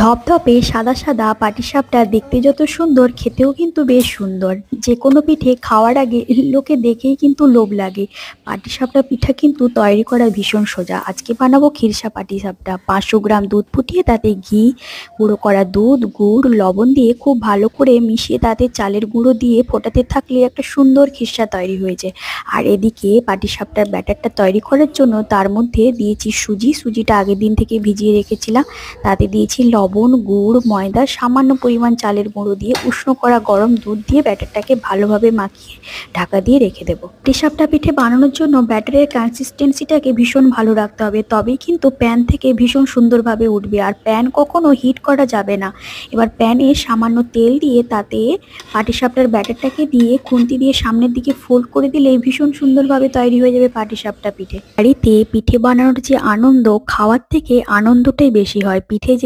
ধপধপে সাদা সাদা পাটিসাপটা দেখতে যত সুন্দর, খেতেও কিন্তু বেশ সুন্দর। যে কোনো পিঠে খাওয়ার আগে লোকে দেখেই কিন্তু লোভ লাগে। পাটিসাপটা পিঠা কিন্তু তৈরি করা ভীষণ সোজা। আজকে বানাবো খিরসা পাটিসাপটা। 500 গ্রাম দুধ ফুটিয়ে তাতে ঘি, গুঁড়ো করা দুধ, গুড়, লবণ দিয়ে খুব ভালো করে মিশিয়ে তাতে চালের গুঁড়ো দিয়ে ফোটাতে থাকলে একটা সুন্দর খিরসা তৈরি হয়েছে। আর এদিকে পাটিসাপটার ব্যাটারটা তৈরি করার জন্য তার মধ্যে দিয়েছি সুজিটা আগের দিন থেকে ভিজিয়ে রেখেছিলাম। তাতে দিয়েছি লবণ, গুড়, ময়দা, সামান্য পরিমাণ চালের গুঁড়ো দিয়ে উষ্ণ করা গরম দুধ দিয়ে ব্যাটারটাকে ভালোভাবে মাখিয়ে ঢাকা দিয়ে রেখে দেবো। পাটিসাপটা পিঠে বানানোর জন্য ব্যাটারের কনসিস্টেন্সিটাকে ভীষণ ভালো রাখতে হবে, তবেই কিন্তু প্যান থেকে ভীষণ সুন্দরভাবে উঠবে। আর প্যান কখনো হিট করা যাবে না। এবার প্যানে সামান্য তেল দিয়ে তাতে পাটিসাপটার ব্যাটারটাকে দিয়ে খুন্তি দিয়ে সামনের দিকে ফোল্ড করে দিলে ভীষণ সুন্দরভাবে তৈরি হয়ে যাবে পাটিসাপটা পিঠে। বাড়িতে পিঠে বানানোর যে আনন্দ, খাওয়ার থেকে আনন্দটাই বেশি হয়। পিঠে যে